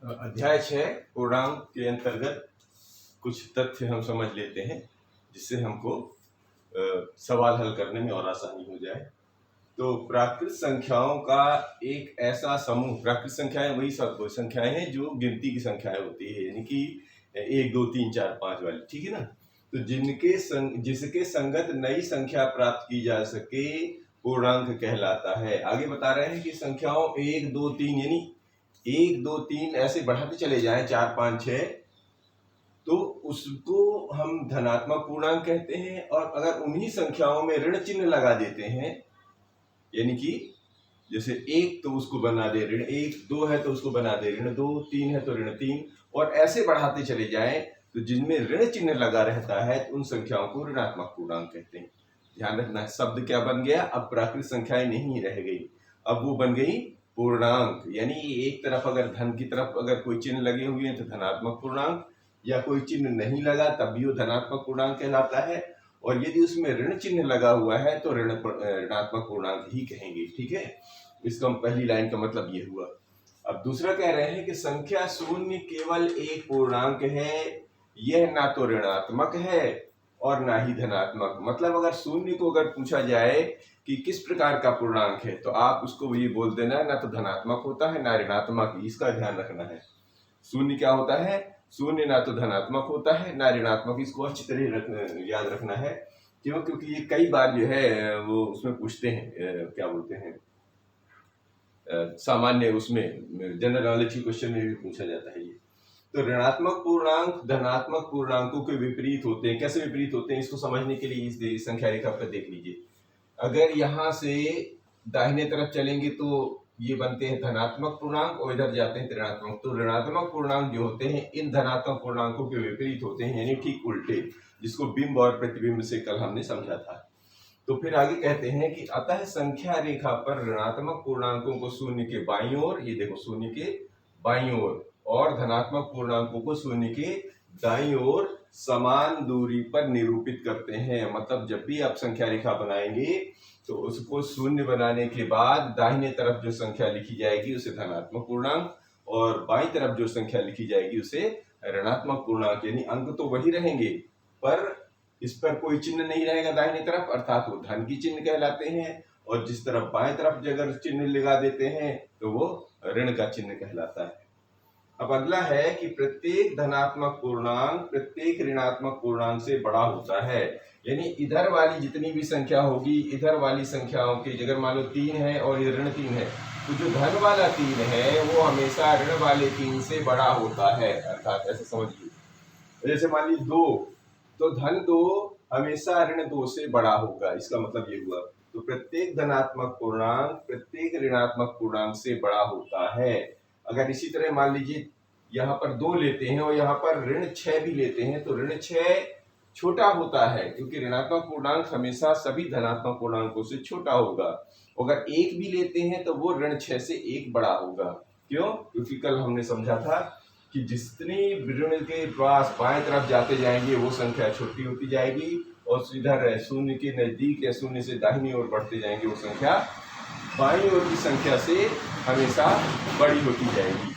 अध्याय 6 पूर्णांक के अंतर्गत कुछ तथ्य हम समझ लेते हैं जिससे हमको सवाल हल करने में और आसानी हो जाए। तो प्राकृत संख्याओं का एक ऐसा समूह, प्राकृत संख्याएं वही सब संख्याएं हैं जो गिनती की संख्याएं होती है, यानी कि 1 2 3 4 5 वाली, ठीक है ना। तो जिसके संगत नई संख्या प्राप्त की जा सके पूर्णांक कहलाता है। आगे बता रहे हैं कि संख्याओं 1 2 3 यानी 1 2 3 ऐसे बढ़ाते चले जाएं 4 5 6, तो उसको हम धनात्मक पूर्णांक कहते हैं। और अगर उन्हीं संख्याओं में ऋण चिन्ह लगा देते हैं, यानी कि जैसे 1 तो उसको बना दे ऋण 1, 2 है तो उसको बना दे ऋण 2, 3 है तो ऋण 3, और ऐसे बढ़ाते चले जाएं, तो जिनमें ऋण चिन्ह लगा रहता है उन संख्याओं को ऋणात्मक पूर्णांक कहते हैं। ध्यान रखना है, शब्द क्या बन गया, अब प्राकृत संख्याएं नहीं रह गई, अब वो बन गई पूर्णांक। यानी एक तरफ अगर धन की तरफ अगर कोई चिन्ह लगे हुए हैं तो धनात्मक पूर्णांक, या कोई चिन्ह नहीं लगा तब भी वो धनात्मक पूर्णांक कहलाता है, और यदि उसमें ऋण चिन्ह लगा हुआ है तो ऋणात्मक पूर्णांक ही कहेंगे, ठीक है। इसका पहली लाइन का मतलब ये हुआ। अब दूसरा कह रहे हैं कि संख्या शून्य केवल एक पूर्णांक है, यह ना तो ऋणात्मक है और ना ही धनात्मक। मतलब अगर शून्य को अगर पूछा जाए कि किस प्रकार का पूर्णांक है, तो आप उसको ये बोल देना, ना तो धनात्मक होता है ना ऋणात्मक। इसका ध्यान रखना है, शून्य क्या होता है, शून्य ना तो धनात्मक होता है ना ऋणात्मक। इसको अच्छी तरह याद रखना है। क्यों? क्योंकि ये कई बार जो है वो उसमें पूछते हैं, क्या बोलते हैं, सामान्य उसमें जनरल नॉलेज की क्वेश्चन में भी पूछा जाता है ये। तो ऋणात्मक पूर्णांक धनात्मक पूर्णांकों के विपरीत होते हैं। कैसे विपरीत होते हैं, इसको समझने के लिए इस संख्या रेखा पर देख लीजिए। अगर यहाँ से दाहिने तरफ चलेंगे तो ये बनते हैं धनात्मक पूर्णांक, और इधर जाते हैं ऋणात्मक। तो ऋणात्मक पूर्णांक जो होते हैं इन धनात्मक पूर्णांकों के विपरीत होते हैं, यानी ठीक उल्टे, जिसको बिंब और प्रतिबिंब से कल हमने समझा था। तो फिर आगे कहते हैं कि अतः संख्या रेखा पर ऋणात्मक पूर्णांकों को शून्य के बाईं ओर, ये देखो शून्य के बाईं ओर, और धनात्मक पूर्णांकों को शून्य के दाईं ओर समान दूरी पर निरूपित करते हैं। मतलब जब भी आप संख्या रेखा बनाएंगे तो उसको शून्य बनाने के बाद दाहिने तरफ जो संख्या लिखी जाएगी उसे धनात्मक पूर्णांक, और बाईं तरफ जो संख्या लिखी जाएगी उसे ऋणात्मक पूर्णांक। यानी अंक तो वही रहेंगे पर इस पर कोई चिन्ह नहीं रहेगा दाहिने तरफ, अर्थात वो धन की चिन्ह कहलाते हैं। और जिस तरफ बाएं तरफ अगर चिन्ह लगा देते हैं तो वो ऋण का चिन्ह कहलाता है। अब अगला है कि प्रत्येक धनात्मक पूर्णांक प्रत्येक ऋणात्मक पूर्णांक से बड़ा होता है। यानी इधर वाली जितनी भी संख्या होगी, इधर वाली संख्याओं की, अगर मान लो 3 है और ये ऋण 3 है, तो जो धन वाला 3 है वो हमेशा ऋण वाले 3 से बड़ा होता है। अर्थात ऐसे समझिए, जैसे मान लीजिए 2, तो धन 2 हमेशा ऋण 2 से बड़ा होगा। इसका मतलब ये हुआ। तो प्रत्येक धनात्मक पूर्णांक प्रत्येक ऋणात्मक पूर्णांक से बड़ा होता है। अगर इसी तरह मान लीजिए यहाँ पर 2 लेते हैं और यहाँ पर ऋण 6 भी लेते हैं, तो ऋण 6 छोटा होता है, क्योंकि ऋणात्मक पूर्णांक हमेशा सभी धनात्मक पूर्णांकों से छोटा होगा। अगर 1 भी लेते हैं तो वो ऋण 6 से 1 बड़ा होगा। क्यों? क्योंकि कल हमने समझा था कि जितनी ऋण के पास बाएं तरफ जाते जाएंगे वो संख्या छोटी होती जाएगी, और इधर शून्य के नजदीक या शून्य से दाहिनी ओर बढ़ते जाएंगे वो संख्या बाईं ओर की संख्या से हमेशा बड़ी होती जाएगी।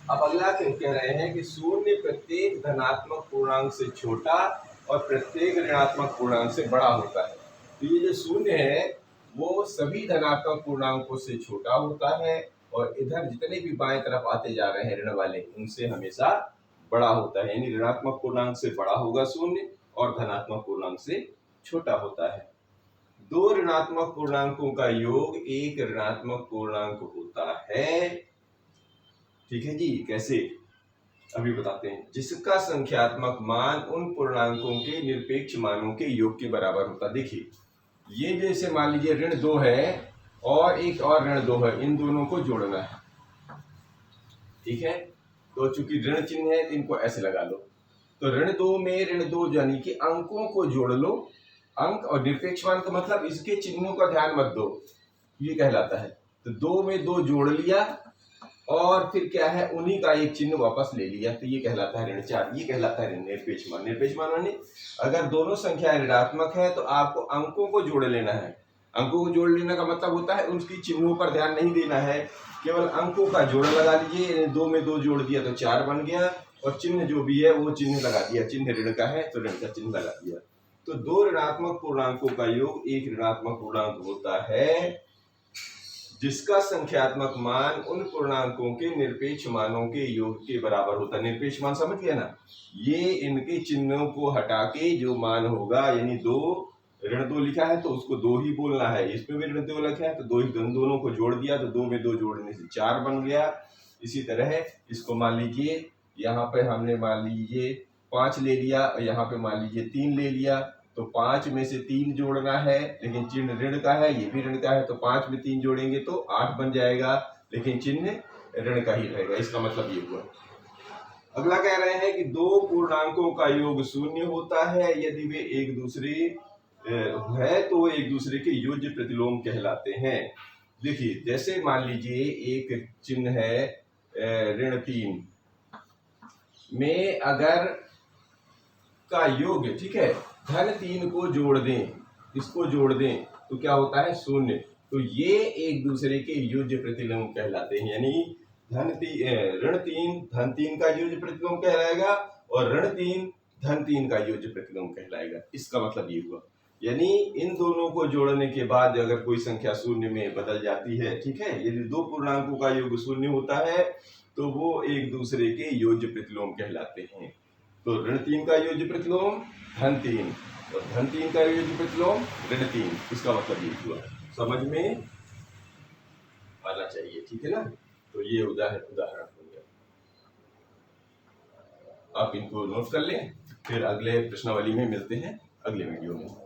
अब अगला कह रहे हैं कि शून्य प्रत्येक धनात्मक पूर्णांक से छोटा और प्रत्येक ऋणात्मक पूर्णांक से बड़ा होता है। तो ये जो शून्य है वो सभी धनात्मक पूर्णांकों से छोटा होता है, और इधर जितने भी बाएं तरफ आते जा रहे हैं ऋण वाले उनसे हमेशा बड़ा होता है। यानी ऋणात्मक पूर्णांक से बड़ा होगा शून्य और धनात्मक पूर्णांक से छोटा होता है। 2 ऋणात्मक पूर्णांकों का योग एक ऋणात्मक पूर्णांक होता है। ठीक है जी, कैसे अभी बताते हैं। जिसका संख्यात्मक मान उन पूर्णांकों के निरपेक्ष मानों के योग के बराबर होता है। देखिए ये जैसे मान लीजिए ऋण 2 है और एक और ऋण 2 है, इन दोनों को जोड़ना है, ठीक है। तो चूंकि ऋण चिन्ह है तो इनको ऐसे लगा लो। तो ऋण 2 में ऋण 2 यानी कि अंकों को जोड़ लो। अंक और निरपेक्ष मान का मतलब इसके चिन्हों का ध्यान मत दो, ये कहलाता है। तो 2 में 2 जोड़ लिया और फिर क्या है, उन्हीं का एक चिन्ह वापस ले लिया, तो ये कहलाता है ऋण 4। ये कहलाता है निरपेक्ष मान। निरपेक्ष मान माने अगर दोनों संख्याएं ऋणात्मक है तो आपको अंकों को जोड़ लेना है। अंकों को जोड़ लेने का मतलब होता है उनकी चिन्हों पर ध्यान नहीं देना है केवल अंकों का जोड़ लगा लीजिए, 2 में 2 जोड़ दिया तो 4 बन गया, और चिन्ह जो भी है वो चिन्ह लगा दिया, चिन्ह ऋण का है तो ऋण का चिन्ह लगा दिया। तो दो ऋणात्मक पूर्णांकों का योग एक ऋणात्मक पूर्णांक होता है जिसका संख्यात्मक मान उन पूर्णांकों के निरपेक्ष मानों के योग के बराबर होता है। निरपेक्ष मान समझ गया ना, ये इनके चिन्हों को हटा के जो मान होगा, यानी 2 ऋण 2 लिखा है तो उसको 2 ही बोलना है, इसमें भी ऋण 2 लिखा है तो 2 ही, दोनों को जोड़ दिया तो 2 में 2 जोड़ने से 4 बन गया। इसी तरह इसको मान लीजिए, यहाँ पे हमने मान लीजिए 5 ले लिया और यहाँ पे मान लीजिए 3 ले लिया, तो 5 में से 3 जोड़ना है, लेकिन चिन्ह ऋण का है, ये भी ऋण का है, तो 5 में 3 जोड़ेंगे तो 8 बन जाएगा, लेकिन चिन्ह ऋण का ही रहेगा। इसका मतलब ये हुआ। अगला कह रहे हैं कि दो पूर्णांकों का योग शून्य होता है यदि वे एक दूसरे है तो एक दूसरे के योज्य प्रतिलोम कहलाते हैं। देखिए, जैसे मान लीजिए एक चिन्ह है ऋण 3 में अगर का योग, ठीक है, धन 3 को जोड़ दें, इसको जोड़ दें तो क्या होता है, शून्य। तो ये एक दूसरे के योज्य प्रतिलोम कहलाते हैं, यानी ऋण 3 धन 3 का योज्य प्रतिलोम कहलाएगा और ऋण 3 धन 3 का योज्य प्रतिलोम कहलाएगा। इसका मतलब ये हुआ, यानी इन दोनों को जोड़ने के बाद अगर कोई संख्या शून्य में बदल जाती है, ठीक है, यदि दो पूर्णांकों का योग शून्य होता है तो वो एक दूसरे के योज्य प्रतिलोम कहलाते हैं। तो ऋण 3 का योज्य प्रतिलोम धन 3 और धन 3 का योज्य प्रतिलोम ऋण 3। इसका मतलब ये हुआ, समझ में आना चाहिए, ठीक है ना। तो ये उदाहरण हो गया, आप इनको नोट कर लें, फिर अगले प्रश्नावली में मिलते हैं अगले वीडियो में।